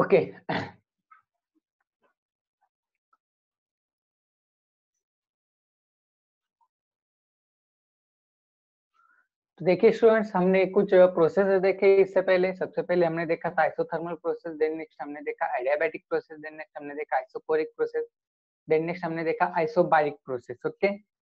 Okay तो देखिए students, हमने कुछ प्रोसेस देखे इससे पहले। सबसे पहले हमने देखा था आइसोथर्मल प्रोसेस, देन नेक्स्ट हमने देखा एडियाबैटिक प्रोसेस, देन नेक्स्ट हमने देखा आइसोकोरिक प्रोसेस, देन नेक्स्ट हमने देखा isobaric process. Okay,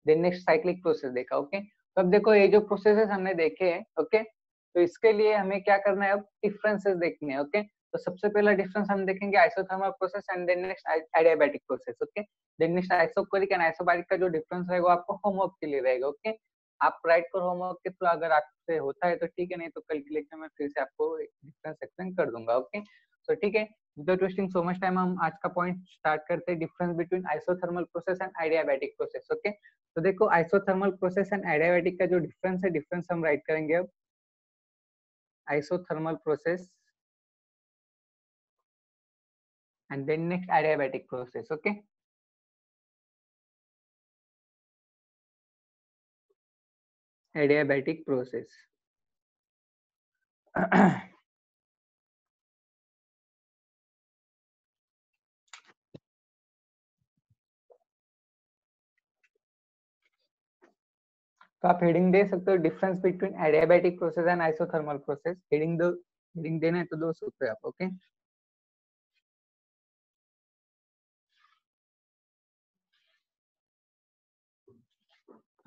then next cyclic process देखा। ओके, तो अब देखो ये जो प्रोसेसेस हमने देखे हैं, ओके, तो इसके लिए हमें क्या करना है, अब डिफरेंसेस देखने हैं। ओके, तो सबसे पहला डिफरेंस हम देखेंगे isothermal process and then next adiabatic process. Okay, then next isochoric and isobaric का जो डिफरेंस रहेगा वो आपको होमवर्क के लिए रहेगा। ओके, आप राइट करो होमवर्क के थ्रू, अगर आपसे होता है तो ठीक है, नहीं तो कल के लेक्चर में फिर से आपको डिफरेंस एक्सप्लेन कर दूंगा। ओके, तो ठीक है, without wasting so much time हम आज का पॉइंट स्टार्ट करते हैं, difference between isothermal process and adiabatic process. Okay, तो देखो आइसोथर्मल प्रोसेस एंड एडियाबैटिक का जो डिफरेंस है, डिफरेंस हम राइट करेंगे अब। Isothermal process and then next adiabatic process. Okay, adiabatic process तो आप हेडिंग दे सकते हो, difference between adiabatic process and isothermal process. Heading दो, हेडिंग देना है तो दो सकते हो आप। Okay,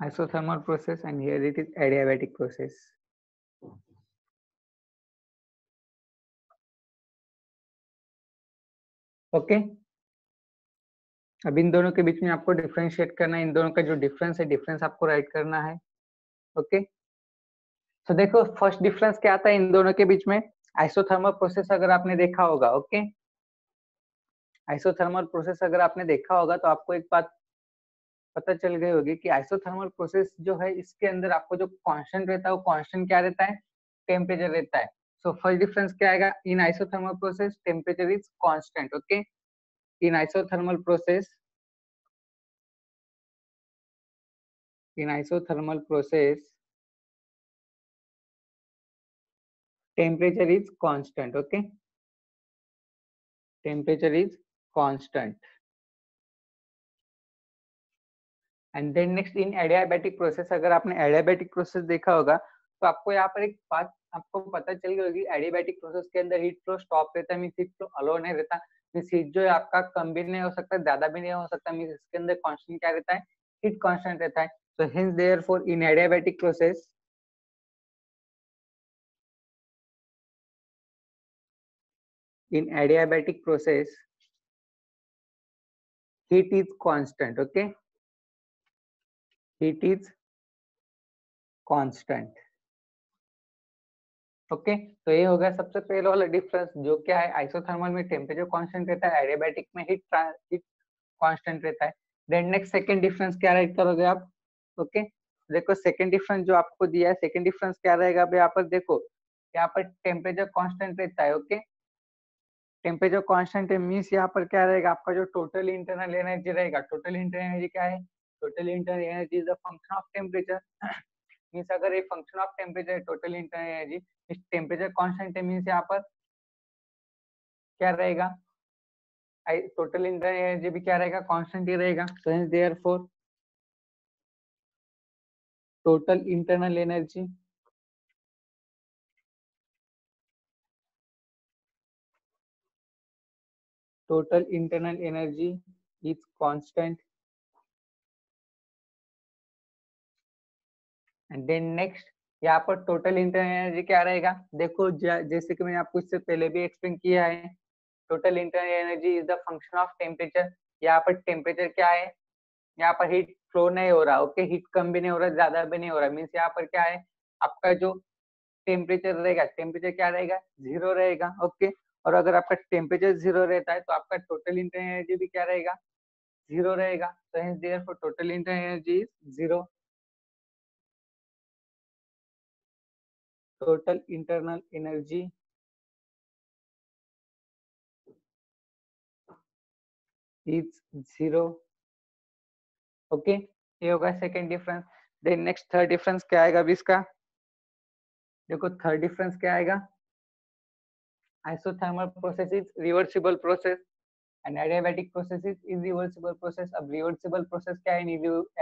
isothermal process and here it is adiabatic process. Okay, अब इन दोनों के बीच में आपको डिफरेंशिएट करना है, इन दोनों का जो डिफरेंस है, डिफरेंस आपको राइट करना है। ओके, तो देखो फर्स्ट डिफरेंस क्या आता है इन दोनों के बीच में, आइसोथर्मल प्रोसेस अगर आपने देखा होगा। ओके, आइसोथर्मल प्रोसेस अगर आपने देखा होगा तो आपको एक बात पता चल गई होगी कि आइसोथर्मल प्रोसेस जो है, इसके अंदर आपको जो कांस्टेंट रहता है वो कांस्टेंट क्या रहता है, टेम्परेचर रहता है। सो फर्स्ट डिफरेंस क्या आएगा, in isothermal process temperature is constant. Okay, in isothermal process, temperature is constant. Okay, temperature is constant. And then next in adiabatic process, अगर आपने एडियाबैटिक प्रोसेस देखा होगा तो आपको यहाँ पर एक बात आपको पता चल गई होगी, एडियाबैटिक प्रोसेस के अंदर हीट फ्लो स्टॉप रहता है, मींस हीट फ्लो अलो नहीं रहता, मींस हीट जो है आपका कम भी नहीं हो सकता, ज्यादा भी नहीं हो सकता, मींस इसके अंदर कांस्टेंट क्या रहता है, हीट कांस्टेंट रहता है। सो hence therefore in adiabatic process, in adiabatic process heat is constant. Okay, heat is constant. Okay, तो ये हो गया सबसे पहले वाला डिफरेंस, जो क्या है, आइसोथर्मल में टेम्परेचर कांस्टेंट रहता है, एडियाबैटिक में हीट कांस्टेंट रहता है। देन नेक्स्ट सेकंड डिफरेंस क्या राइट करोगे आप। ओके, देखो सेकंड डिफरेंस जो आपको दिया है, सेकंड डिफरेंस क्या रहेगा अब यहाँ पर देखो, यहाँ पर टेम्परेचर कांस्टेंट रहता है। ओके, टेम्परेचर कांस्टेंट है, मींस यहाँ पर क्या रहेगा, आपका जो टोटल इंटरनल एनर्जी रहेगा, टोटल इंटरनल एनर्जी क्या है, total internal energy is the function of temperature. Means अगर ये function of temperature, total internal energy, इस टेम्परेचर कांस्टेंट है, मींस यहाँ पर क्या रहेगा, टोटल इंटरनल एनर्जी भी क्या रहेगा, कांस्टेंट ही रहेगा। So hence therefore total internal energy is constant. And then next यहाँ पर टोटल इंटरनल एनर्जी क्या रहेगा, देखो जैसे कि मैंने आपको इससे पहले भी एक्सप्लेन किया है, total internal energy is the function of temperature. यहाँ पर टेम्परेचर क्या है, यहाँ पर हीट फ्लो नहीं हो रहा। ओके, हीट कम भी नहीं हो रहा, ज्यादा भी नहीं हो रहा, मीन्स यहाँ पर क्या है, आपका जो टेम्परेचर रहेगा, टेम्परेचर क्या रहेगा, जीरो रहेगा। ओके, और अगर आपका टेम्परेचर जीरो रहता है तो आपका टोटल इंटरनल एनर्जी भी क्या रहेगा, जीरो रहेगा। So hence therefore total internal energy is zero. Total internal energy is zero. Okay, ये होगा second difference. Then next third difference क्या आएगा अभी इसका, देखो थर्ड डिफरेंस क्या आएगा, isothermal process is reversible process and adiabatic process is irreversible process. अब reversible process क्या है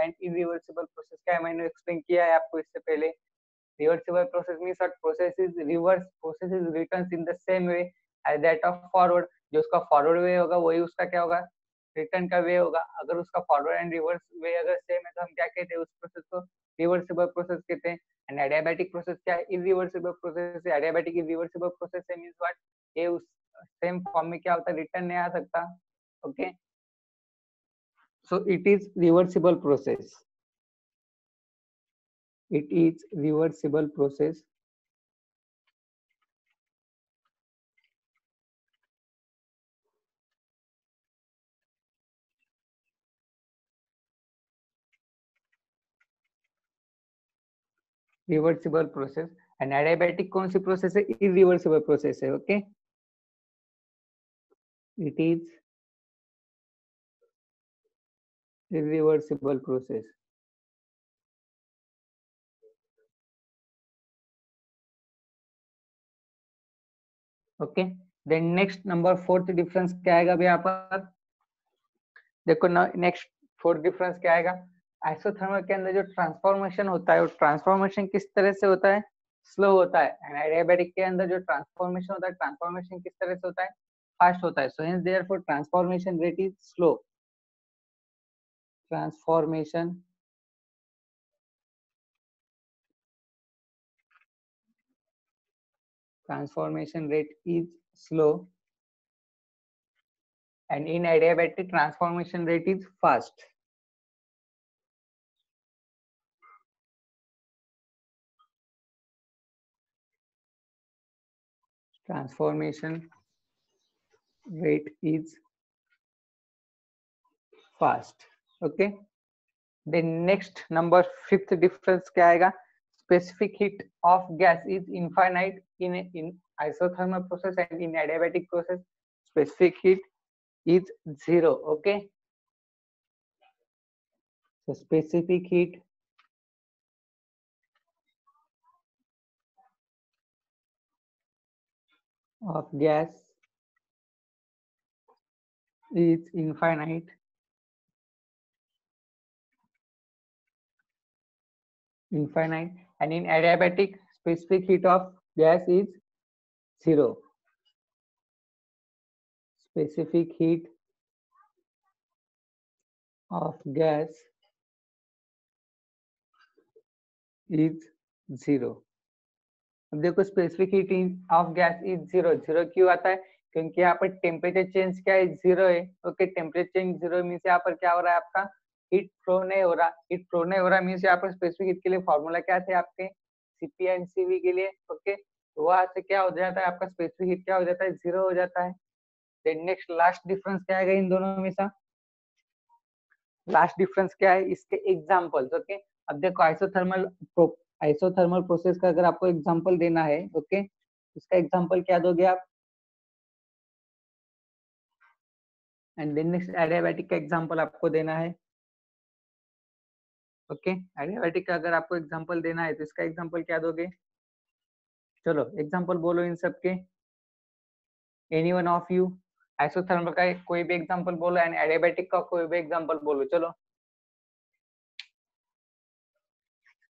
and irreversible process क्या है मैंने explain किया है आपको इससे पहले. Reversible process means that process is reverse, process is returns in the same way as that of forward. जो उसका forward way होगा वही उसका क्या होगा रिटर्न का वे होगा. अगर उसका फॉरवर्ड एंड रिवर्स वे अगर सेम है तो हम क्या कहते हैं उस प्रोसेस को रिवर्सिबल प्रोसेस कहते हैं. एंड एडियाबैटिक प्रोसेस क्या है इरिवर्सिबल प्रोसेस है. एडियाबैटिक इरिवर्सिबल प्रोसेस है मींस व्हाट ये उस सेम फॉर्म में क्या होता है रिटर्न नहीं आ सकता. Okay so it is reversible process. It is reversible process. Reversible process and adiabatic कौन सी प्रोसेस है इरिवर्सिबल प्रोसेस है. Okay it is irreversible process. Okay then next number fourth difference क्या आएगा अभी यहाँ पर देखो ना. नेक्स्ट फोर्थ डिफरेंस क्या आएगा आइसोथर्मल के अंदर जो ट्रांसफॉर्मेशन होता है वो ट्रांसफॉर्मेशन किस तरह से होता है स्लो होता है. एंड एडियाबैटिक के अंदर जो ट्रांसफॉर्मेशन होता है ट्रांसफॉर्मेशन किस तरह से होता है फास्ट होता है. सो hence therefore transformation rate is slow. Transformation rate is slow and in adiabatic transformation rate is fast. Transformation rate is fast. Okay. Then next number fifth difference क्या आएगा specific heat of gas is infinite in isothermal process and in adiabatic process specific heat is 0. Okay. So specific heat of gas is infinite and in adiabatic specific heat of gas is 0. Specific heat of gas is 0. अब देखो specific heat of gas is 0. 0 क्यों आता है क्योंकि यहाँ पर temperature change क्या है 0 है. ओके टेम्परेचर चेंज 0 मीन्स यहाँ पर क्या हो रहा है आपका हीट फ्लो नहीं हो रहा. हीट फ्लो नहीं हो रहा मीन्स यहाँ पर स्पेसिफिक हीट के लिए फॉर्मूला क्या थे आपके सीपी एंड सीवी के लिए. ओके तो वहां से क्या हो जाता है आपका स्पेसिफिक हीट क्या हो जाता है 0 हो जाता है. देन नेक्स्ट लास्ट डिफरेंस क्या आएगा इन दोनों में से लास्ट डिफरेंस क्या है इसके एग्जांपल्स. ओके अब देखो आइसोथर्मल प्रोसेस का अगर आपको एग्जांपल देना है ओके इसका एग्जांपल क्या दोगे आप एंड देन नेक्स्ट एडियाबैटिक का एग्जांपल आपको देना है. ओके एडियाबैटिक का अगर आपको एग्जांपल देना है तो इसका एग्जांपल क्या दोगे चलो एग्जांपल बोलो इन सब के any one of you. Isothermal का कोई भी एग्जांपल बोलो एंड एडियाबैटिक का कोई भी एग्जांपल बोलो. चलो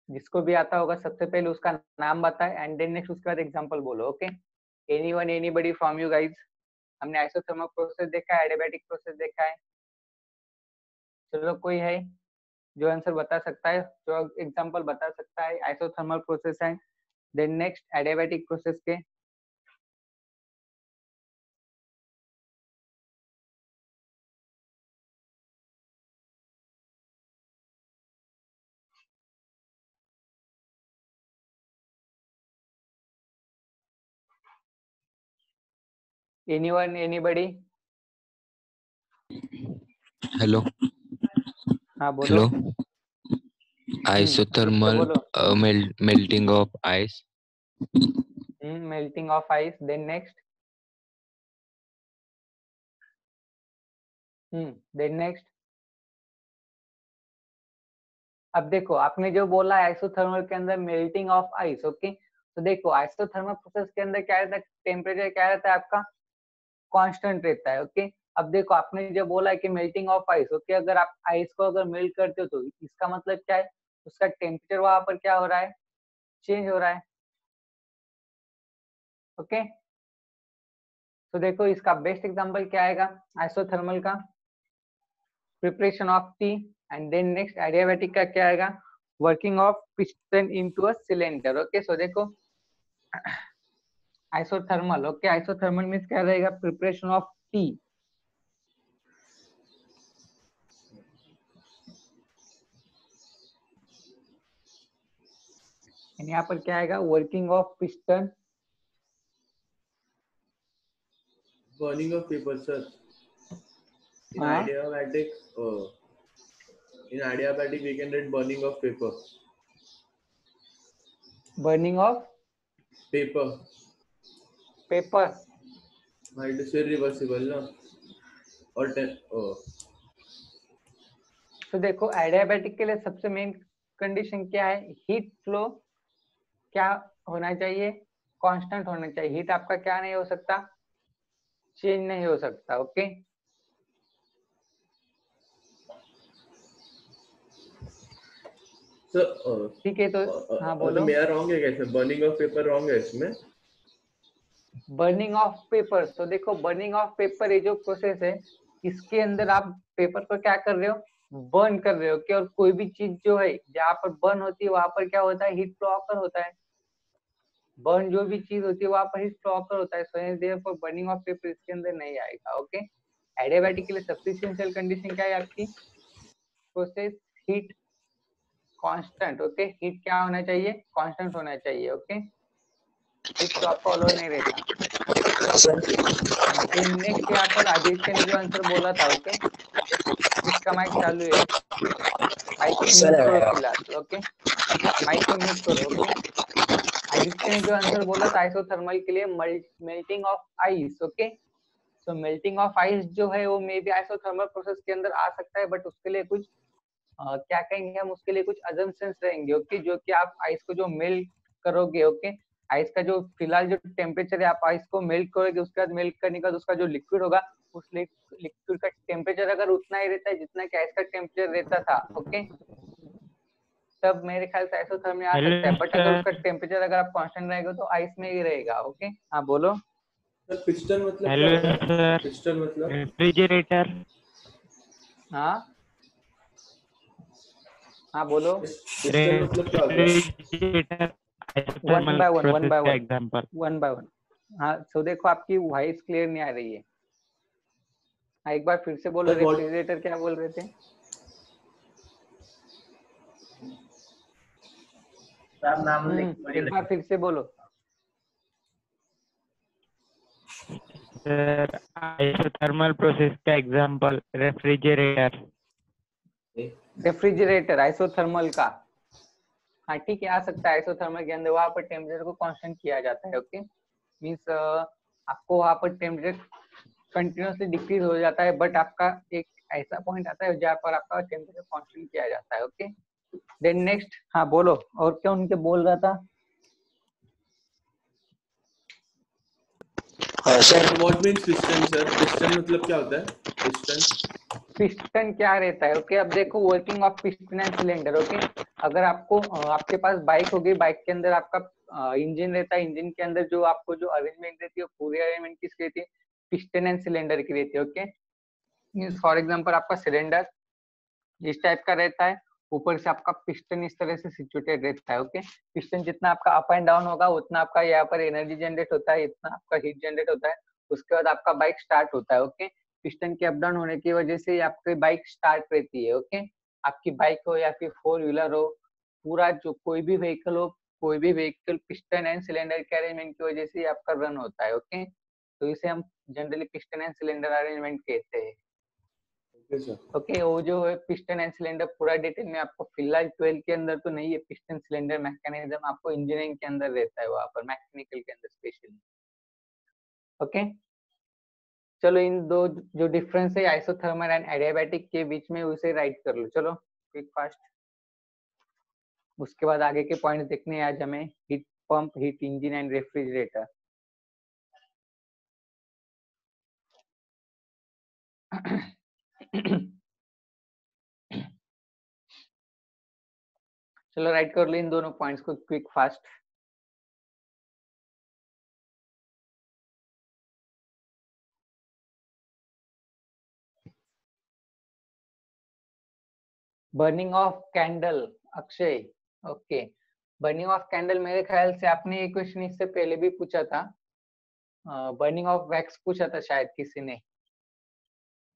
जिसको भी आता होगा सबसे पहले उसका नाम बताए एंड देन नेक्स्ट उसके बाद एग्जांपल बोलो. Okay anyone anybody from you guys. हमने आइसोथर्मल प्रोसेस देखा है एडियाबैटिक प्रोसेस देखा है. चलो कोई है जो आंसर बता सकता है जो एग्जांपल बता सकता है आइसोथर्मल प्रोसेस है देन नेक्स्ट एडियाबैटिक प्रोसेस के. Anyone anybody. हेलो हाँ बोलो. Hello isothermal melting of ice. Melting of ice. Then next. Then next. अब देखो आपने जो बोला आइसोथर्मल के अंदर मेल्टिंग ऑफ आइस. ओके तो देखो आइसोथर्मल प्रोसेस के अंदर क्या रहता है, टेम्परेचर क्या रहता है आपका, कांस्टेंट रहता है। ओके, अब देखो आपने जो बोला कि मेल्टिंग ऑफ आइस, ओके, अगर आप आइस को अगर मेल्ट करते हो तो इसका मतलब क्या है, उसका टेम्परेचर वहां पर क्या हो रहा है, चेंज हो रहा है। ओके, तो देखो इसका बेस्ट एग्जांपल क्या आएगा आइसोथर्मल का, preparation of tea, and then next adiabatic का क्या आएगा, working of piston into a cylinder. Okay, so देखो आइसोथर्मल, ओके, आइसोथर्मल मींस क्या रहेगा, प्रिपरेशन ऑफ टी, यहाँ पर क्या आएगा, working of piston, burning of paper, sir. In हाँ, adiabatic, we can read burning of paper. Burning of Paper. Paper, It is irreversible, ना? और तो देखो एडियाबैटिक के लिए सबसे मेन कंडीशन क्या है, हीट फ्लो क्या होना चाहिए, कांस्टेंट होना चाहिए, हीट आपका क्या नहीं हो सकता, चेंज नहीं हो सकता। ओके, ठीक है, तो हाँ तो बोलो। मेरा रॉन्ग है कैसे, बर्निंग ऑफ पेपर रॉन्ग है इसमें? बर्निंग ऑफ पेपर, तो देखो बर्निंग ऑफ पेपर ये जो प्रोसेस है, इसके अंदर आप पेपर को क्या कर रहे हो, बर्न कर रहे हो कि, और कोई भी चीज जो है जहाँ पर बर्न होती है वहां पर क्या होता है, हीट फ्लो ऑकर होता है, बर्न जो भी चीज होती है वहां पर हीट फ्लो ऑकर होता है, so therefore burning of paper इसके अंदर नहीं आएगा। ओके, एडियाबैटिक के लिए सबसे एसेंशियल कंडीशन क्या है आपकी, process heat constant. Okay, heat क्या होना चाहिए, कांस्टेंट होना चाहिए। ओके, हीट तो आपका ऑल ओवर नहीं रहता। नेक्स्ट यहाँ पर आदित्य ने जो आंसर बोला था, ओके, इसका माइक चालू है, माइक को म्यूट करो फिलहाल। ओके, माइक को म्यूट करो। ओके, आदित्य ने जो आंसर बोला था आइसोथर्मल के लिए, मेल्टिंग ऑफ आइस। ओके, तो मेल्टिंग ऑफ आइस जो है वो मे बी आइसोथर्मल प्रोसेस के अंदर आ सकता है, बट उसके लिए कुछ क्या कहेंगे हम, उसके लिए कुछ अजम्पशंस रहेंगे। ओके, जो कि आप आइस को जो मेल्ट करोगे, ओके, आइस का जो फिलहाल जो टेम्परेचर है, आप आइस को मेल्ट करोगे, उसके बाद मेल्ट करने के बाद उसका जो लिक्विड होगा, उस लिक्विड का टेम्परेचर अगर उतना ही रहता है जितना कि आइस का टेम्परेचर रहता था, ओके, तब मेरे ख्याल से आइसोथर्मल आ सकता है, बट अगर उसका टेम्परेचर अगर आप कांस्टेंट रहेगा तो आइस में ही रहेगा। ओके, हाँ बोलो। पिस्टन मतलब हेलो क्या होता है? सर, पिस्टन मतलब रेफ्रिजरेटर। हाँ हाँ बोलो। पिस्टन मतलब क्या होता है? Refrigerator one by one, one by one, example. One by one. हाँ, सो देखो आपकी वॉइस क्लियर नहीं आ रही है, हाँ एक बार फिर से बोलो, Sir, what- रेफ्रिजरेटर क्या बोल रहे थे? एक बार फिर से बोलो। सर आइसोथर्मल प्रोसेस का एग्जांपल रेफ्रिजरेटर। रेफ्रिजरेटर आइसोथर्मल का, हाँ ठीक है, आ सकता है आइसोथर्मल के अंदर, वहां पर टेम्परेचर को कांस्टेंट किया जाता है। ओके, मींस आपको वहां पर टेम्परेचर कंटिन्यूअसली डिक्रीज हो जाता है, बट आपका एक ऐसा पॉइंट आता है जहाँ पर आपका टेम्परेचर कांस्टेंट किया जाता है। ओके, देन नेक्स्ट, हाँ बोलो, और क्या उनके बोल रहा था? Sir what means piston, sir piston मतलब क्या होता है, पिस्टन? पिस्टन क्या रहता है? ओके, अब देखो working of piston and cylinder. Okay, अगर आपको आपके पास बाइक होगी, बाइक के अंदर आपका इंजन रहता है, इंजन के अंदर जो आपको जो अरेंजमेंट रहती है, पूरी अरेंजमेंट किसकी रहती है, पिस्टन एंड सिलेंडर की रहती है। ओके, मींस फॉर एग्जांपल आपका सिलेंडर इस टाइप का रहता है, ऊपर से आपका पिस्टन इस तरह से सिचुएटेड रहता है। ओके, पिस्टन जितना आपका अप एंड डाउन होगा उतना आपका यहाँ पर एनर्जी जनरेट होता है, इतना आपका हीट जनरेट होता है, उसके बाद आपका बाइक स्टार्ट होता है। ओके, पिस्टन के अप डाउन होने की वजह से आपकी बाइक स्टार्ट रहती है। ओके, आपकी बाइक हो या फिर 4 व्हीलर हो, पूरा जो कोई भी व्हीकल हो, कोई भी व्हीकल पिस्टन एंड सिलेंडर के अरेंजमेंट की वजह से आपका रन होता है। ओके, तो इसे हम generally piston and cylinder arrangement कहते हैं। ओके, वो जो है पिस्टन एंड सिलेंडर पूरा डिटेल में आपको फिलहाल 12 के अंदर तो नहीं है, पिस्टन सिलेंडर मैकेनिज्म आपको इंजीनियरिंग के अंदर रहता है, वहां पर मैकेनिकल के अंदर स्पेशली। ओके, चलो इन दो जो डिफरेंस है आइसोथर्मल एंड एडियाबैटिक के बीच में, उसे राइट कर लो। चलो क्विक फास्ट, उसके बाद आगे के पॉइंट देखने हैं आज हमें, heat pump, heat engine and refrigerator. चलो राइट कर लो इन दोनों पॉइंट्स को quick fast. Burning of candle, Akshay. Okay, burning of candle मेरे ख्याल से आपने ये क्वेश्चन इससे पहले भी पूछा था. बर्निंग ऑफ वैक्स पूछा था शायद किसी ने.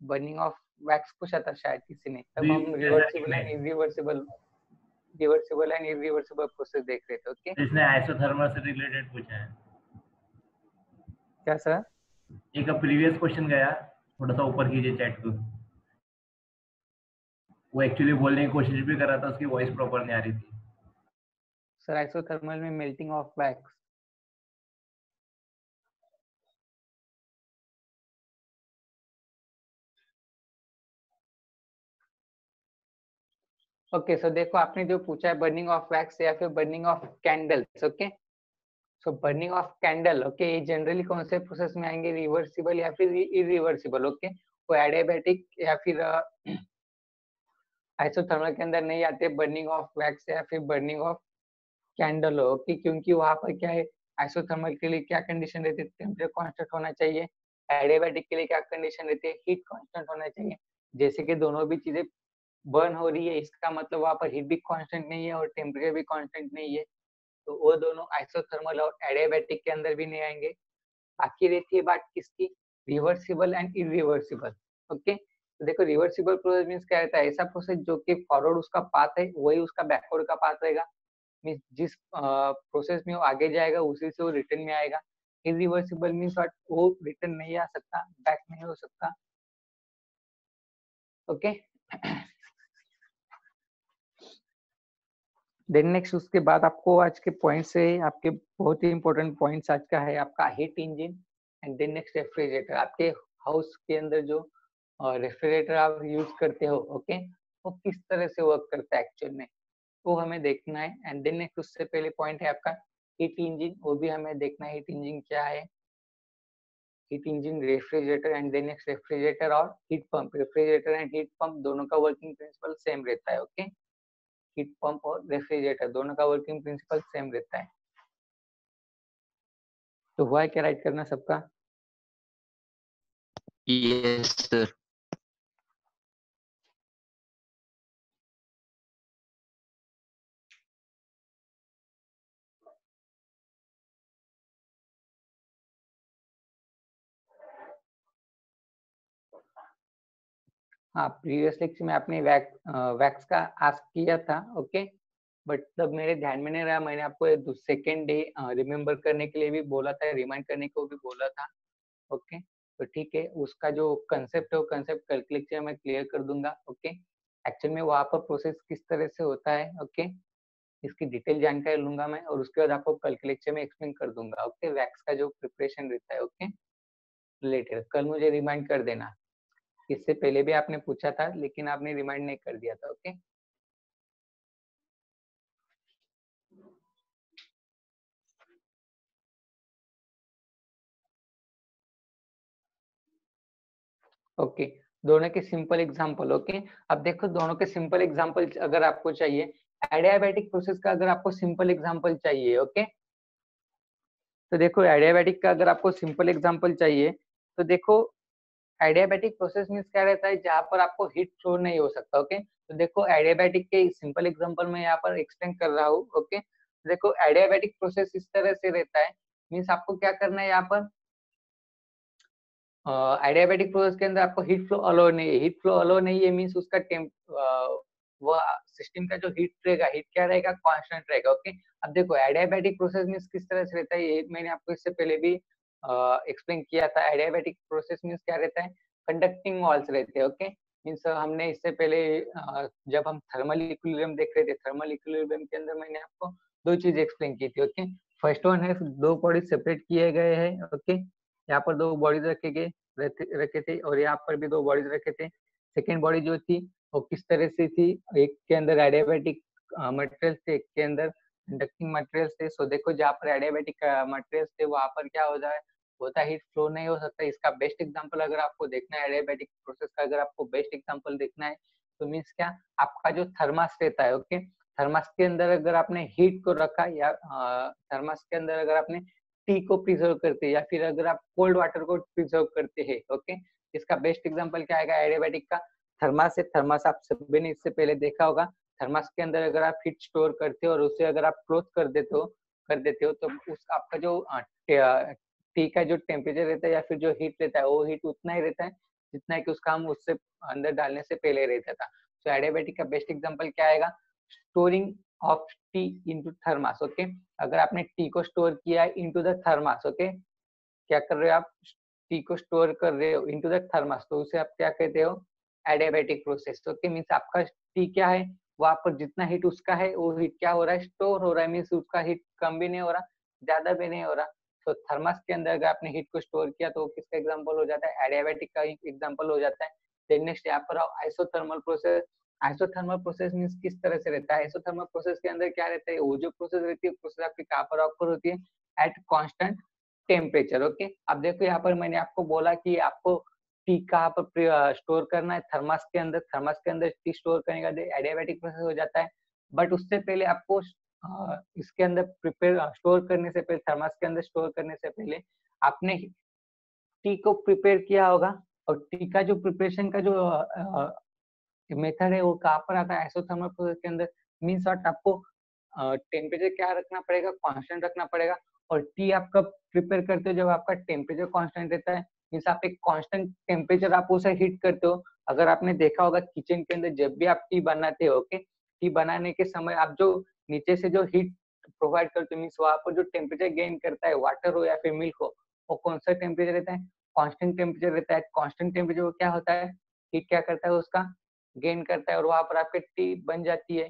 बर्निंग ऑफ वैक्स पूछा था शायद किसी ने. तब हम रिवर्सिबल एंड इरिवर्सिबल प्रोसेस देख रहे थे. ओके, इसने आइसोथर्मल से रिलेटेड पूछा है. क्या सर? एक प्रीवियस क्वेश्चन गया, थोड़ा सा ऊपर कीजिए चैट को. वो एक्चुअली बोलने की कोशिश भी कर रहा था, उसकी वॉइस प्रॉपर नहीं आ रही थी. सर आइसोथर्मल में melting of wax. Okay, so देखो आपने जो पूछा है बर्निंग ऑफ वैक्स या फिर burning of candles. Okay, so burning of candle, okay, ये जनरली कौन से प्रोसेस में आएंगे, रिवर्सिबल या फिर इरिवर्सिबल. ओके, वो एडियाबैटिक या फिर आइसोथर्मल के अंदर नहीं आते बर्निंग ऑफ वैक्स या फिर बर्निंग ऑफ कैंडल. ओके, क्योंकि वहां पर क्या है, आइसोथर्मल के लिए क्या कंडीशन रहती है, टेम्परेचर कांस्टेंट होना चाहिए. एडियाबैटिक के लिए क्या कंडीशन रहती है, हीट कांस्टेंट होना चाहिए. जैसे कि दोनों भी चीजें बर्न हो रही है, इसका मतलब वहां पर हीट भी कांस्टेंट नहीं है और टेम्परेचर भी कांस्टेंट नहीं है. तो वो दोनों आइसोथर्मल और एडियाबैटिक के अंदर भी नहीं आएंगे. बाकी रहती है बात किसकी, रिवर्सिबल एंड इरिवर्सिबल. ओके, तो देखो रिवर्सिबल प्रोसेस मींस क्या रहता है, ऐसा प्रोसेस जो कि फॉरवर्ड उसका पाथ है वही उसका बैकवर्ड का पाथ रहेगा. मींस जिस प्रोसेस में वो आगे जाएगा उसी से वो रिटर्न में आएगा. इरिवर्सिबल मींस वो रिटर्न नहीं आ सकता, बैक नहीं हो सकता. ओके, देन नेक्स्ट उसके बाद आपको आज के पॉइंट से आपके बहुत ही इंपॉर्टेंट पॉइंट्स आज का है आपका heat engine and then next refrigerator. आपके हाउस के अंदर जो रेफ्रिजरेटर आप यूज करते हो, ओके, वो किस तरह से वर्क करता है एक्चुअल में, वो हमें देखना है. एंड देन नेक्स्ट उससे पहले पॉइंट है आपका हीट इंजन, वो भी हमें देखना है हीट इंजन क्या है. Heat engine, refrigerator and then next refrigerator और heat pump. Refrigerator and heat pump दोनों का वर्किंग प्रिंसिपल सेम रहता है. ओके, हीट पंप और रेफ्रिजरेटर दोनों का वर्किंग प्रिंसिपल सेम रहता है. तो हुआ है क्या राइट करना सबका? Yes, sir. हाँ, प्रीवियस लेक्चर में आपने वैक्स का आस्क किया था. ओके, बट तब मेरे ध्यान में नहीं रहा. मैंने आपको सेकेंड डे रिमेम्बर करने के लिए भी बोला था, रिमाइंड करने को भी बोला था. ओके, तो ठीक है, उसका जो कंसेप्ट है वो कंसेप्ट कल के लेक्चर में क्लियर कर दूंगा. ओके, एक्चुअल में वहाँ पर प्रोसेस किस तरह से होता है, ओके, इसकी डिटेल जानकारी लूंगा मैं और उसके बाद आपको कल के लेक्चर में एक्सप्लेन कर दूंगा. ओके, वैक्स का जो प्रिपरेशन रहता है, ओके, रिलेटेड कल मुझे रिमाइंड कर देना. इससे पहले भी आपने पूछा था लेकिन आपने रिमाइंड नहीं कर दिया था. ओके, ओके, दोनों के सिंपल एग्जांपल. ओके, अब देखो दोनों के सिंपल एग्जांपल अगर आपको चाहिए, एडियाबैटिक प्रोसेस का अगर आपको सिंपल एग्जांपल चाहिए, ओके, तो देखो एडियाबैटिक का अगर आपको सिंपल एग्जांपल चाहिए तो देखो एडियाबैटिक प्रोसेस मींस क्या रहता है, जहां पर आपको हीट फ्लो नहीं हो सकता. ओके, तो देखो एडियाबैटिक के सिंपल एग्जांपल में यहाँ पर एक्सप्लेन कर रहा हूँ. ओके, देखो एडियाबैटिक प्रोसेस इस तरह से रहता है, मींस आपको क्या करना है, यहाँ पर एडियाबैटिक प्रोसेस के अंदर आपको हीट फ्लो अलो नहीं है. हीट फ्लो अलो नहीं है मींस उसका वो सिस्टम का जो हीट रहेगा, हीट क्या रहेगा, कांस्टेंट रहेगा. ओके, अब देखो एडियाबैटिक प्रोसेस मींस किस तरह से रहता है, ये मैंने आपको इससे पहले भी एक्सप्लेन किया था. एडियाबैटिक प्रोसेस मींस क्या रहता है, कंडक्टिंग वॉल्स रहते हैं. ओके, मींस हमने इससे पहले जब हम थर्मल इक्विलिब्रियम देख रहे थे, थर्मल इक्विलिब्रियम के अंदर मैंने आपको दो चीज एक्सप्लेन की थी. ओके, फर्स्ट वन है दो बॉडी सेपरेट किए गए हैं. ओके, यहाँ पर दो बॉडीज रखे थे और यहाँ पर भी दो बॉडीज रखे थे. सेकेंड बॉडी जो थी वो किस तरह से थी, एक के अंदर एडियाबैटिक मटेरियल थे, एक के अंदर कंडक्टिंग मटेरियल्स थे, सो देखो जहाँ पर एडियाबैटिक मटेरियल्स थे वहां पर क्या होता है हीट फ्लो नहीं हो सकता। इसका बेस्ट एग्जांपल अगर आपको देखना है एडियाबैटिक प्रोसेस का, अगर आपको बेस्ट एग्जांपल देखना है तो मीन्स क्या, आपका जो थर्मस रहता है, ओके, थर्मस के अंदर अगर आपने हीट को रखा या थर्मस के अंदर अगर आपने टी को प्रिजर्व करते हैं या फिर अगर आप कोल्ड वाटर को प्रिजर्व करते हैं, ओके, इसका बेस्ट एग्जांपल क्या आएगा एडियाबैटिक का, थर्मस है। थर्मस आप सभी ने इससे पहले देखा होगा, थर्मस के अंदर अगर आप हीट स्टोर करते हो और उसे अगर आप क्लोज कर देते हो तो उस आपका जो टी का जो टेम्परेचर रहता है या फिर जो हीट रहता है वो हीट उतना ही रहता है जितना कि उसका हम उससे अंदर डालने से पहले रहता था। तो एडियाबैटिक का बेस्ट एग्जांपल क्या आएगा, storing of tea into thermos, okay, अगर आपने टी को स्टोर किया है इनटू द थर्मस, ओके, क्या कर रहे हो आप, टी को स्टोर कर रहे हो इनटू द थर्मस, तो उसे आप क्या कहते हो, एडियाबैटिक प्रोसेस। ओके, मींस आपका टी क्या है, वहां पर जितना हीट उसका है वो हीट क्या हो रहा है, स्टोर हो रहा है, मींस उसका हीट कम भी नहीं हो रहा, ज्यादा भी नहीं हो रहा। तो थर्मस के अंदर अगर आपने हीट को स्टोर किया तो किसका एग्जांपल हो जाता है, एडियाबैटिक का एग्जांपल हो जाता है। देन नेक्स्ट यहाँ पर isothermal process. Isothermal process means किस तरह से रहता है, आइसोथर्मल प्रोसेस के अंदर क्या रहता है, वो जो प्रोसेस रहती है प्रोसेस आपकी कहाँ पर ऑकर होती है, एट कांस्टेंट टेम्परेचर, ओके। अब देखो यहाँ पर मैंने आपको बोला कि आपको टी कहाँ पर स्टोर करना है, थर्मस के अंदर, थर्मस के अंदर टी स्टोर करने का एडियाबैटिक प्रोसेस हो जाता है। बट उससे पहले आपको इसके अंदर प्रिपेयर स्टोर करने से पहले, थर्मस के अंदर स्टोर करने से पहले आपने टी को प्रिपेयर किया होगा, और टी का जो प्रिपरेशन का जो मेथड है वो कहाँ पर आता है, आइसोथर्मल प्रोसेस के अंदर। मीन्स व्हाट, आपको टेम्परेचर क्या रखना पड़ेगा, कांस्टेंट रखना पड़ेगा, और टी आप कब प्रिपेयर करते हो, जब आपका टेम्परेचर कांस्टेंट रहता है, मीन्स आप एक कांस्टेंट टेम्परेचर आप उसे हीट करते हो। अगर आपने देखा होगा किचन के अंदर जब भी आप टी बनाते हो, ओके, टी बनाने के समय आप जो नीचे से जो हीट प्रोवाइड करते हो, मीन्स वहां पर जो टेम्परेचर गेन करता है, वाटर हो या फिर मिल्क हो, वो कौन सा टेम्परेचर रहता है, कांस्टेंट टेम्परेचर रहता है। कांस्टेंट टेम्परेचर को क्या होता है, हीट क्या करता है उसका, गेन करता है, और वहां पर आपके टी बन जाती है।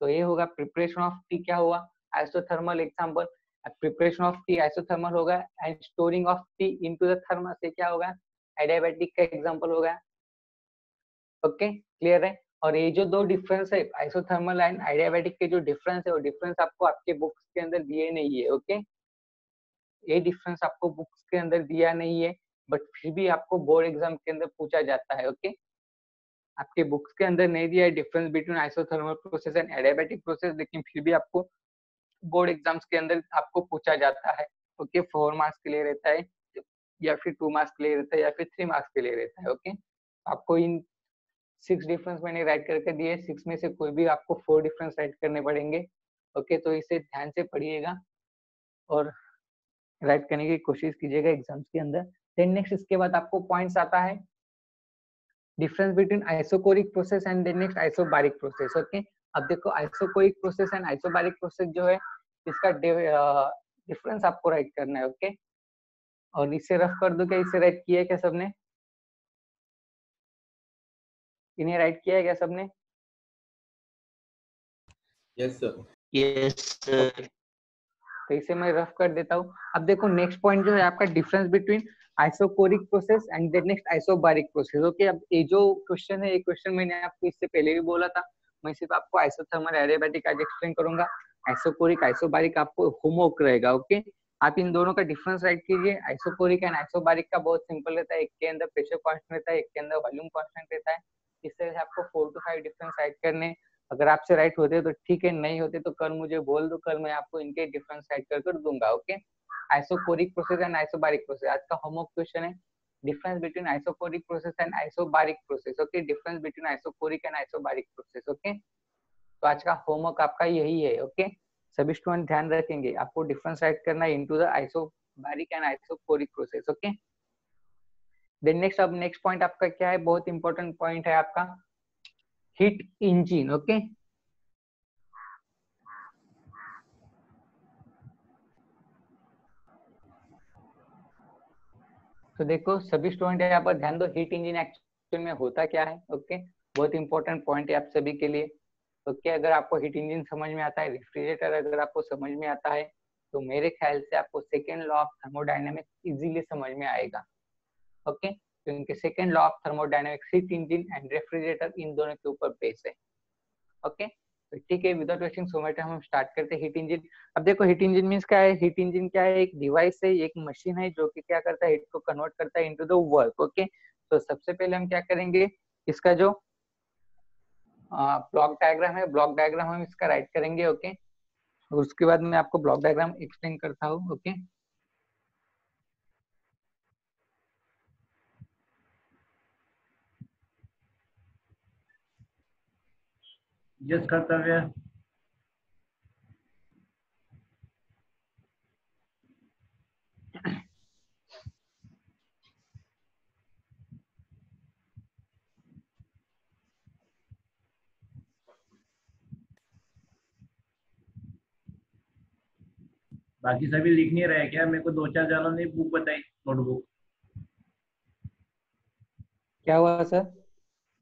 तो ये होगा प्रिपरेशन ऑफ टी, क्या हुआ, isothermal example. Preparation of tea isothermal होगा, and storing of tea into the thermos ये क्या होगा, एडियाबैटिक का एग्जांपल होगा। ओके, क्लियर है। और ये जो दो डिफरेंस है आइसोथर्मल एंड एडियाबैटिक के जो डिफरेंस है वो डिफरेंस आपको आपके बुक्स के अंदर दिए नहीं है, ओके, ये डिफरेंस आपको बुक्स के अंदर दिया नहीं है, बट फिर भी आपको बोर्ड एग्जाम के अंदर पूछा जाता है, ओके। आपके बुक्स के अंदर नहीं दिया है difference between isothermal process and adiabatic process, लेकिन फिर भी आपको बोर्ड एग्जाम्स के अंदर आपको पूछा जाता है, ओके। 4 मार्क्स के लिए रहता है, या फिर 2 मार्क्स के लिए रहता है, या फिर 3 मार्क्स के लिए रहता है, ओके। आपको इन 6 डिफरेंस मैंने राइट करके दिए, 6 में से कोई भी आपको 4 डिफरेंस राइट करने पड़ेंगे, ओके। तो इसे ध्यान से पढ़िएगा और राइट करने की कोशिश कीजिएगा एग्जाम्स के अंदर। देन नेक्स्ट इसके बाद आपको पॉइंट्स आता है difference between isochoric process and then next isobaric process, okay. अब देखो isochoric process and isobaric process जो है इसका डिफरेंस आपको राइट करना है, ओके। और इसे रफ कर दो, क्या इसे राइट किया है क्या सबने, इन्हें राइट किया है क्या सबने? Yes sir. Yes, sir. तो इसे मैं रफ कर देता हूँ। अब देखो नेक्स्ट पॉइंट जो है आपका difference between isochoric process and then next isobaric process, okay. अब ये जो क्वेश्चन है, ये क्वेश्चन मैंने आपको इससे पहले भी बोला था, मैं सिर्फ आपको आइसोथर्मल एडियाबैटिक आज एक्सप्लेन करूंगा। आइसोकोरिक आइसोबारिक आपको होमवर्क रहेगा, ओके। आप इन दोनों का डिफरेंस राइट कीजिए। आइसोकोरिक एंड आइसोबारिक का बहुत सिंपल रहता है, एक के अंदर प्रेशर कांस्टेंट रहता है, एक के अंदर वॉल्यूम कांस्टेंट रहता है। इस तरह से आपको 4 to 5 डिफरेंस राइट करने, अगर आपसे राइट होते तो ठीक है, नहीं होते तो कल मुझे बोल दो, कल मैं आपको इनके डिफरेंस राइट कर दूंगा, okay. Isochoric process and isobaric process आज का होमवर्क क्वेश्चन है, difference between isochoric process and isobaric process, okay. Difference between isochoric and isobaric process, okay. तो आज का होमवर्क आपका यही है, ओके। सभी स्टूडेंट ध्यान रखेंगे, आपको डिफरेंस राइट करना है into the isobaric and isochoric process, okay. Then next, अब नेक्स्ट पॉइंट आपका क्या है, बहुत इंपॉर्टेंट पॉइंट है आपका हीट इंजन, ओके। तो देखो सभी स्टूडेंट यहाँ पर ध्यान दो, हीट इंजन एक्चुअल में होता क्या है, ओके। बहुत इंपॉर्टेंट पॉइंट है आप सभी के लिए, ओके। अगर आपको हीट इंजन समझ में आता है, रेफ्रिजरेटर अगर आपको समझ में आता है, तो मेरे ख्याल से आपको second law of thermodynamics easily समझ में आएगा, ओके। क्योंकि second law of thermodynamics heat engine and refrigerator इन दोनों के ऊपर बेस है, ओके। तो ठीक है, without wasting so much time हम स्टार्ट करते हैं हीट इंजन। अब देखो हीट इंजन मींस क्या है, हीट इंजन क्या है, एक डिवाइस है, एक मशीन है जो कि क्या करता है, हीट को कन्वर्ट करता है इनटू द वर्क। ओके, तो सबसे पहले हम क्या करेंगे, इसका जो ब्लॉक डायग्राम है, ब्लॉक डायग्राम हम इसका राइट करेंगे। ओके, उसके बाद मैं आपको ब्लॉक डायग्राम एक्सप्लेन करता हूँ। ओके, यस कर्तव्य। बाकी सभी लिख नहीं रहे क्या? मेरे को 2-4 जानों ने बुक बताई, नोटबुक। क्या हुआ सर?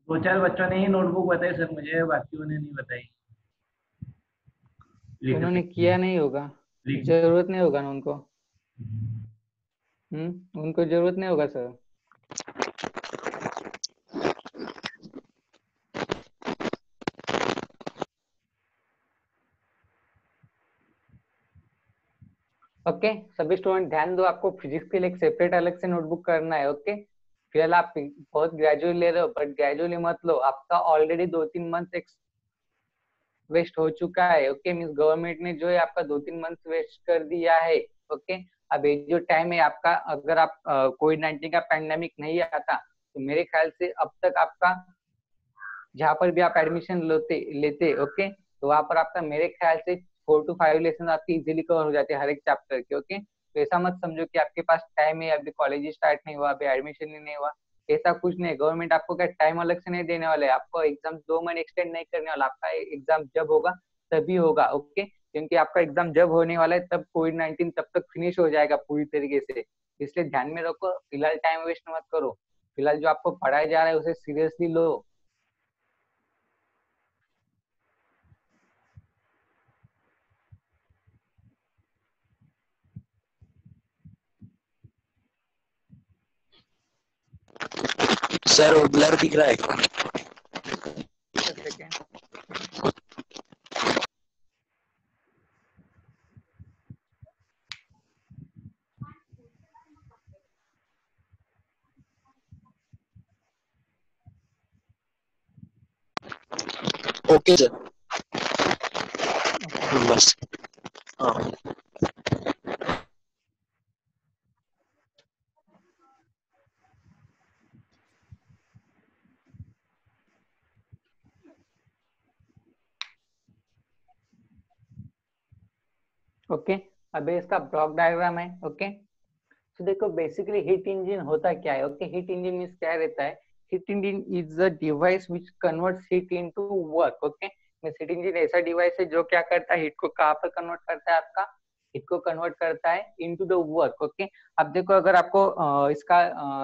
2-4 बच्चों ने ही नोटबुक बताई सर मुझे, बाकियों ने नहीं बताई। लिख उन्होंने सकते किया हैं। नहीं होगा, लिख। जरूरत नहीं होगा ना उनको। उनको जरूरत नहीं होगा सर। ओके, सभी स्टूडेंट ध्यान दो, आपको फिजिक्स के लिए एक सेपरेट अलग से नोटबुक करना है। ओके, फिलहाल आप बहुत ग्रेजुअली ले रहे हो, बट ग्रेजुअली मत लो, आपका ऑलरेडी 2-3 मंथ वेस्ट हो चुका है। ओके, मीन्स गवर्नमेंट ने जो है आपका 2-3 मंथ वेस्ट कर दिया है। ओके, अब ये जो टाइम है आपका, अगर आप कोविड-19 का पैंडेमिक नहीं आता तो मेरे ख्याल से अब तक आपका जहाँ पर भी आप एडमिशन लेते ओके, तो वहां पर आपका मेरे ख्याल से 4 to 5 लेसन आपके इजीली कवर हो जाते हैं हर एक चैप्टर के। ओके, तो ऐसा मत समझो कि आपके पास टाइम है, अभी कॉलेज स्टार्ट नहीं हुआ, अभी एडमिशन ही नहीं हुआ, ऐसा कुछ नहीं। गवर्नमेंट आपको क्या टाइम अलग से नहीं देने वाला है, आपको एग्जाम 2 महीने एक्सटेंड नहीं करने वाला, आपका एग्जाम जब होगा तभी होगा। ओके, क्योंकि आपका एग्जाम जब होने वाला है तब कोविड-19 तब तक फिनिश हो जाएगा पूरी तरीके से, इसलिए ध्यान में रखो, फिलहाल टाइम वेस्ट मत करो, फिलहाल जो आपको पढ़ाया जा रहा है उसे सीरियसली लो। सर वो ब्लर दिख रहा है। सेकेंड, ओके सर, बस हाँ। ओके, अब ये इसका ब्लॉक डायग्राम है। ओके, तो देखो बेसिकली हीट इंजन होता क्या है। ओके, हीट इंजन मींस क्या रहता है, heat engine is a device which converts heat into work. Okay, means heat engine ऐसा डिवाइस है जो क्या करता है, हीट को कहाँ पर कन्वर्ट करता है, आपका हीट को कन्वर्ट करता है इनटू द वर्क। ओके, अब देखो अगर आपको इसका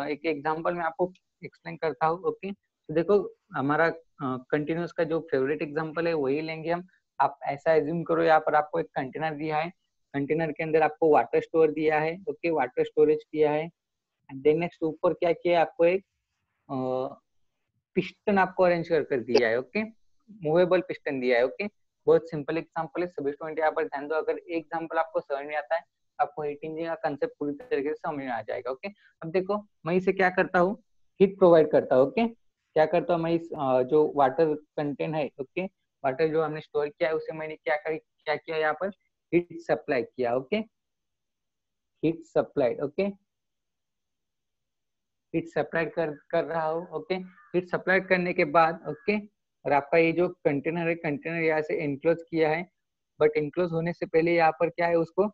एक एग्जांपल मैं आपको एक्सप्लेन करता हूँ। ओके, तो देखो हमारा कंटिन्यूअस का जो फेवरेट एग्जांपल है वही लेंगे हम। आप ऐसा एज्यूम करो, यहाँ पर आपको एक कंटेनर दिया है, कंटेनर के अंदर आपको वाटर स्टोर दिया है। ओके, वाटर स्टोरेज किया है, देन नेक्स्ट ऊपर क्या किया है, आपको एक पिस्टन आपको अरेंज कर दिया है। ओके, मूवेबल पिस्टन दिया है। ओके, बहुत सिंपल एग्जांपल है, सभी स्टूडेंट यहाँ पर ध्यान दो, अगर एक एग्जांपल आपको समझ में आता है आपको हीट इंजन का कंसेप्ट पूरी तरीके से समझ में आ जाएगा। ओके, अब देखो मैं इसे क्या करता हूँ, हीट प्रोवाइड करता हूँ। ओके, क्या करता हूँ मैं, इस जो वाटर कंटेंट है, ओके, वाटर जो हमने स्टोर किया है उसे मैंने क्या किया यहाँ पर, हीट सप्लाई किया। Okay, heat supplied. Okay, heat supplied कर रहा हूँ। ओके, हीट सप्लाइड करने के बाद ओके, और आपका ये जो कंटेनर है, कंटेनर यहाँ से इनक्लोज किया है, बट इनक्लोज होने से पहले यहाँ पर क्या है, उसको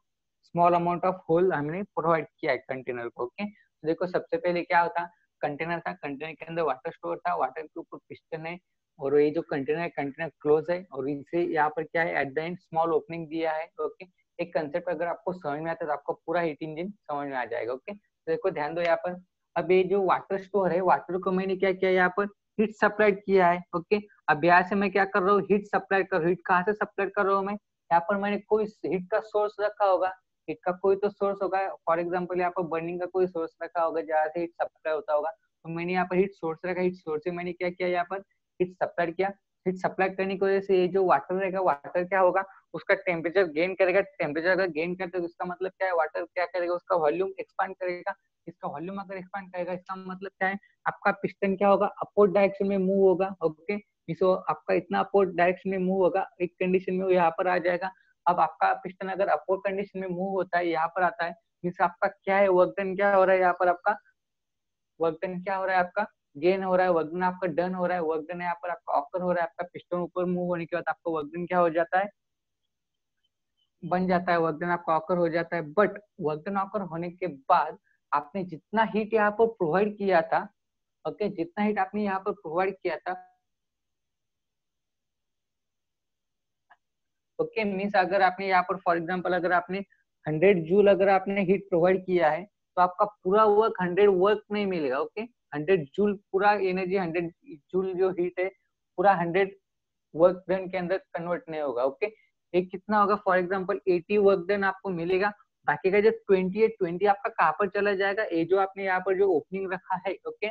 स्मॉल अमाउंट ऑफ होल हमने प्रोवाइड किया है कंटेनर को। ओके, तो देखो सबसे पहले क्या होता, कंटेनर था, कंटेनर के अंदर वाटर स्टोर था, वाटर के ऊपर पिस्टन है, और ये जो कंटेनर है, कंटेनर क्लोज है, और इसे यहाँ पर क्या है, at the end small opening दिया है। ओके, एक कंसेप्ट अगर आपको समझ में आता है तो आपको पूरा हीट इंजन समझ में आ जाएगा। ओके, तो देखो ध्यान दो यहाँ पर, अब ये जो वाटर स्टोर है, वाटर को मैंने क्या किया यहाँ पर, हीट सप्लाइड किया है। ओके, अब यहाँ से मैं क्या कर रहा हूँ, हीट सप्लाई कर रहा हूँ। हीट कहाँ से सप्लाई कर रहा हूँ मैं, यहाँ पर मैंने कोई हीट का सोर्स रखा होगा, हीट का कोई तो सोर्स होगा, फॉर एग्जाम्पल यहाँ पर बर्निंग का कोई सोर्स रखा होगा जहाँ से हीट सप्लाई होता होगा, तो मैंने यहाँ पर हीट सोर्स रखा, हीट सोर्स से मैंने क्या किया, यहाँ पर हीट सप्लाई किया। हीट सप्लाई करने की वजह से ये जो वाटर रहेगा, वाटर क्या होगा, उसका टेम्परेचर गेन करेगा। टेम्परेचर अगर गेन करते तो इसका मतलब क्या है, वाटर क्या करेगा, उसका वॉल्यूम एक्सपांड करेगा। इसका वॉल्यूम अगर एक्सपांड करेगा इसका मतलब क्या है, आपका पिस्टन क्या होगा, अपवर्ड डायरेक्शन में मूव होगा। ओके, सो आपका इतना अपवर्ड डायरेक्शन में मूव होगा, एक कंडीशन में वो यहाँ पर आ जाएगा। अब आपका पिस्टन अगर अपवर्ड कंडीशन में मूव होता है, यहाँ पर आता है, मीन्स आपका क्या है, वर्क डन क्या हो रहा है, यहाँ पर आपका वर्क डन क्या हो रहा है, आपका गेन हो रहा है, वर्क डन आपका डन हो रहा है, वर्क डन यहाँ पर आपका ऑकर हो रहा है। आपका पिस्टन ऊपर मूव होने के बाद आपका वर्क डन क्या हो जाता है, बन जाता है, वर्क डन आपका ऑकर हो जाता है। बट वर्क डन ऑकर होने के बाद आपने जितना हीट यहाँ पर प्रोवाइड किया था, ओके, जितना हीट आपने यहाँ पर प्रोवाइड किया था, ओके, मीन्स अगर आपने यहाँ पर फॉर एग्जांपल अगर आपने 100 जूल अगर आपने हीट प्रोवाइड किया है, तो आपका पूरा वर्क 100 वर्क नहीं मिलेगा। ओके, 100 जूल पूरा एनर्जी, 100 जूल जो हीट है पूरा 100 वर्क डन के अंदर कन्वर्ट नहीं होगा। ओके, एक कितना होगा, फॉर एग्जांपल 80 वर्क डन आपको मिलेगा। बाकी का जो 20 है, 20 आपका कहाँ पर चला जाएगा, ये जो आपने यहाँ पर जो ओपनिंग रखा है, ओके,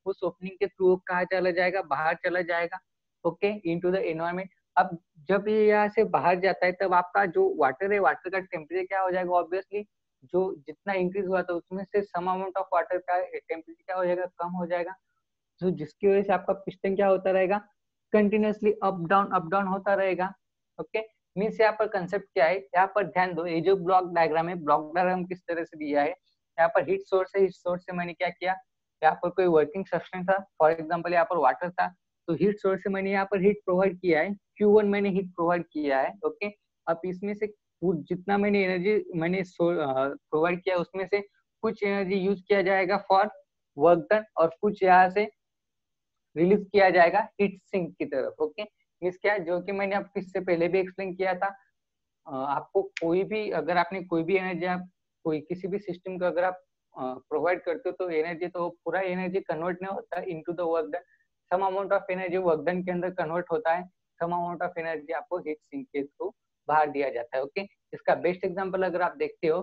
उस ओपनिंग के थ्रू कहाँ चला जाएगा, बाहर चला जाएगा। Okay, into the environment. अब जब ये यहाँ से बाहर जाता है तब आपका जो वाटर है, वाटर का टेम्परेचर क्या हो जाएगा, ऑब्वियसली जो जितना इंक्रीज हुआ था उसमें से सम अमाउंट ऑफ वाटर का टेम्परेचर क्या हो जाएगा, कम हो जाएगा। तो जिसकी वजह से आपका पिस्टन क्या होता रहेगा, कंटिन्यूअसली अप डाउन होता रहेगा। ओके, मीन्स यहाँ पर कंसेप्ट क्या है, यहाँ पर ध्यान दो, ये जो ब्लॉक डायग्राम है, ब्लॉक डायग्राम किस तरह से दिया है, यहाँ पर हीट सोर्स है, हीट सोर्स से मैंने क्या किया, यहाँ पर कोई वर्किंग सब्सटेंस था, फॉर एग्जांपल यहाँ पर वाटर था, तो हीट सोर्स से मैंने यहाँ पर हीट प्रोवाइड किया है, Q1 मैंने हीट प्रोवाइड किया है। ओके, अब इसमें से जितना मैंने एनर्जी मैंने प्रोवाइड किया उसमें से कुछ एनर्जी यूज किया जाएगा फॉर वर्क डन और कुछ यहाँ से रिलीज किया जाएगा हीट सिंक की तरफ। ओके, मीन्स क्या है, जो कि मैंने आपको इससे पहले भी एक्सप्लेन किया था, आपको कोई भी अगर आपने कोई भी एनर्जी आप कोई किसी भी सिस्टम को अगर आप प्रोवाइड करते हो तो एनर्जी तो पूरा एनर्जी कन्वर्ट नहीं होता into the work done, some amount of energy work done के अंदर कन्वर्ट होता है, सम अमाउंट ऑफ एनर्जी आपको हीट सिंक के थ्रू बाहर दिया जाता है। ओके, इसका बेस्ट एग्जांपल अगर आप देखते हो,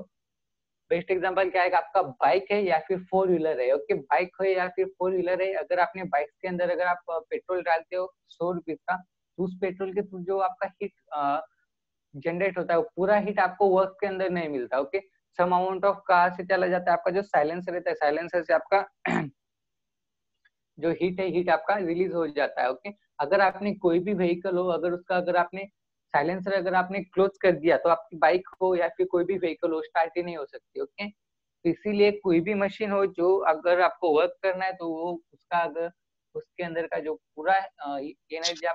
बेस्ट एग्जांपल क्या है, आपका बाइक है या फिर 4 व्हीलर है। ओके, बाइक हो या फिर 4 व्हीलर है, अगर आपने बाइक के अंदर अगर आप पेट्रोल डालते हो 100 रुपीज का, तो उस पेट्रोल के थ्रू जो आपका हीट जनरेट होता है वो पूरा हीट आपको वर्क के अंदर नहीं मिलता। ओके, सम अमाउंट ऑफ कहाँ से चला जाता है, आपका जो साइलेंसर रहता है, साइलेंसर से आपका जो हीट है, हीट आपका रिलीज हो जाता है। ओके, अगर आपने कोई भी व्हीकल हो, अगर उसका अगर आपने साइलेंसर अगर आपने क्लोज कर दिया तो आपकी बाइक हो या फिर कोई भी व्हीकल हो स्टार्ट ही नहीं हो सकती। ओके, तो इसीलिए कोई भी मशीन हो जो अगर आपको वर्क करना है तो वो उसका अगर उसके अंदर का जो पूरा एनर्जी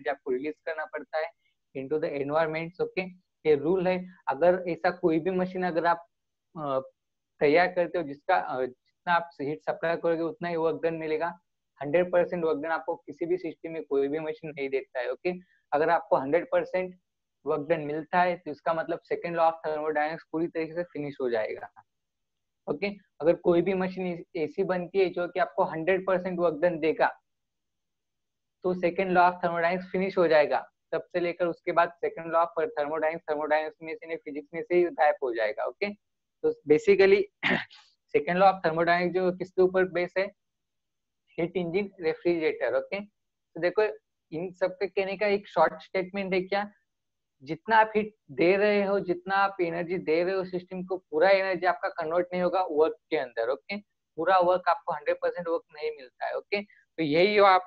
आपको रिलीज करना पड़ता है इनटू द एनवायरमेंट। ओके, ये रूल है। अगर ऐसा कोई भी मशीन अगर आप तैयार करते हो जिसका जितना आप हीट सप्लाई करोगे उतना ही वर्क डन मिलेगा, 100% वर्क डन आपको किसी भी सिस्टम में कोई भी मशीन नहीं देता है। ओके, अगर आपको 100% वर्क डन मिलता है तो इसका मतलब सेकंड लॉ ऑफ थर्मोडायनेमिक्स पूरी तरीके से फिनिश हो जाएगा। ओके, अगर कोई भी मशीन ऐसी बनती है जो कि आपको 100% वर्क डन देगा तो second law of thermodynamics finish हो जाएगा, तब से लेकर उसके बाद सेकंड लॉ ऑफ थर्मोडायनेमिक्स में से फिजिक्स में से गायब हो जाएगा। ओके, तो basically second law of thermodynamics जो किसके ऊपर बेस है, हीट इंजन रेफ्रिजरेटर। ओके, तो देखो इन सब के कहने का एक शॉर्ट स्टेटमेंट है क्या, जितना आप हीट दे रहे हो, जितना आप एनर्जी दे रहे हो सिस्टम को, पूरा एनर्जी आपका कन्वर्ट नहीं होगा वर्क के अंदर। ओके, पूरा वर्क आपको 100% वर्क नहीं मिलता है। ओके, तो यही यहाँ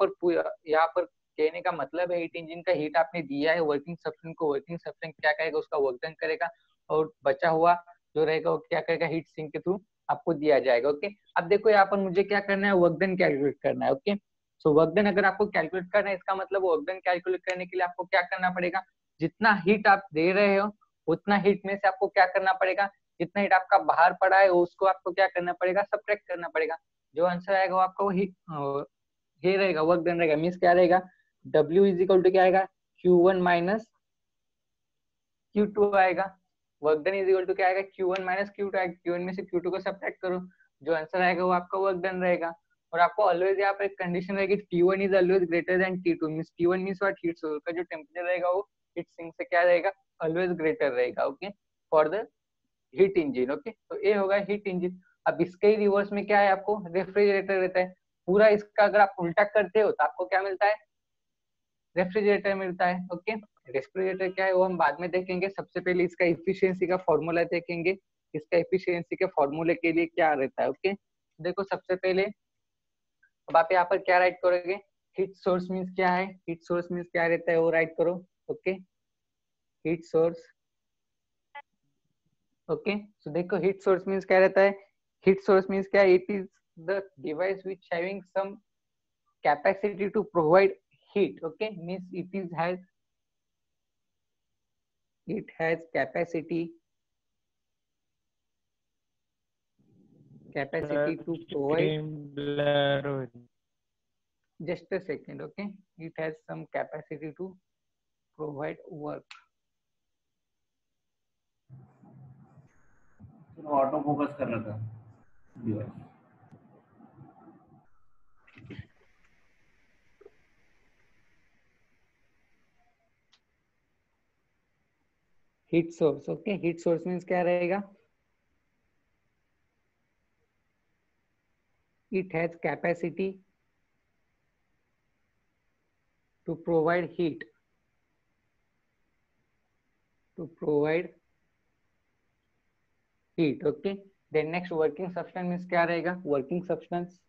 पर कहने का मतलब है, हीट इंजन का हीट आपने दिया है वर्किंग सब्सटेंस को, वर्किंग सब्सटेंस क्या करेगा, उसका वर्क डन करेगा और बचा हुआ जो रहेगा वो क्या करेगा, हीट सिंक के थ्रू आपको दिया जाएगा। ओके, अब देखो यहाँ पर मुझे क्या करना है, वर्क डन कैलकुलेट करना है। ओके, सो वर्क डन अगर आपको कैलकुलेट करना है, इसका मतलब वर्क डन कैलकुलेट करने के लिए आपको क्या करना पड़ेगा, जितना हीट आप दे रहे हो उतना हीट में से आपको क्या करना पड़ेगा, जितना हीट आपका बाहर पड़ा है उसको आपको क्या करना पड़ेगा, सब्ट्रैक्ट करना पड़ेगा। जो आंसर आएगा वो आपका वही ये रहेगा, वर्क डन रहेगा। मीन्स क्या रहेगा, W इज इक्वल टू क्या आएगा, Q1 माइनस Q2 आएगा। Work done is equal to क्या आएगा, Q1 माइनस Q2 आएगा। Q1 में से Q2 को सब्ट्रैक्ट करो, जो आंसर आएगा वो आपका वर्क डन रहेगा। और आपको ऑलवेज यहाँ पर एक कंडीशन रहेगी, T1 is always greater than T2। Means T1 means what, heat source का जो टेम्परेचर रहेगा वो हीट सिंक से क्या रहेगा, ऑलवेज ग्रेटर रहेगा। Okay, for the heat engine. Okay, तो ये होगा हीट इंजन। अब इसके ही रिवर्स में क्या है, आपको रेफ्रिजरेटर रहता है। पूरा इसका अगर आप उल्टा करते हो तो आपको क्या मिलता है, रेफ्रिजरेटर मिलता है। ओके, रेफ्रिजरेटर क्या है वो हम बाद में देखेंगे, सबसे पहले इसका इफिशियंसी का फॉर्मूला देखेंगे, इसका इफिशियंसी के फॉर्मूले के लिए क्या रहता है। ओके, देखो सबसे पहले अब आप यहाँ पर क्या राइट करोगे, हीट सोर्स मीन्स क्या है, हीट सोर्स मीन्स क्या रहता है वो राइट करो। Okay, heat source. Okay, so देखो हीट सोर्स मीन्स क्या रहता है, हीट सोर्स मीन्स क्या है, it is the device which having some capacity to provide heat. Okay, means it has capacity to provide, blur. just a second. Okay, it has some capacity to provide work. Auto focus कर रहा था device. Heat source. Okay, heat source means क्या रहेगा, it has capacity to provide heat, okay, then next working substance means क्या रहेगा, working substance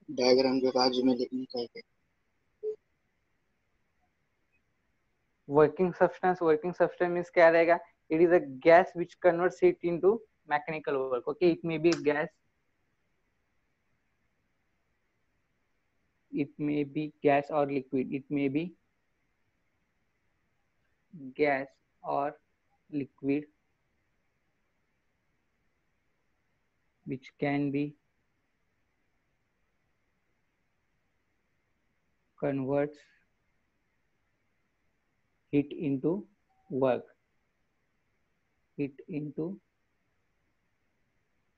diagram के बाजू में लिखने का है। working substance means क्या रहेगा, it is a gas which converts heat into mechanical work. Okay, it may be gas, it may be gas or liquid, it may be gas or liquid which can be converts heat into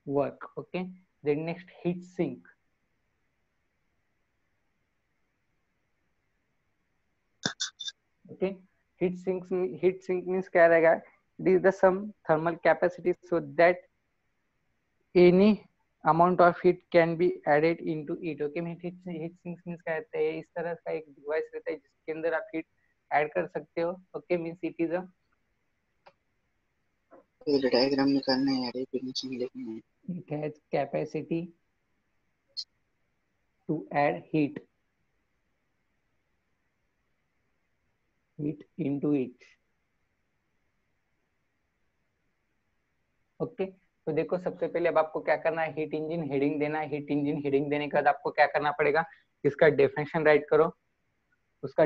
work, okay, then next heat sink. Okay, heat sink means क्या रहेगा, it is the some thermal capacity so that any amount of heat can be added into it. Okay, heat sink means क्या रहता है, इस तरह का एक device रहता है जिसके अंदर आप हीट ऐड कर सकते हो। Okay, means it is a, ये डायग्राम निकालना है यार, ये फिनिशिंग लिखना है। it has capacity to add heat into it. Okay, तो देखो सबसे पहले अब आपको क्या करना है, हीट इंजन हेडिंग देना है। हीट इंजन हेडिंग देने के बाद आपको क्या करना पड़ेगा, इसका डेफिनेशन राइट करो, उसका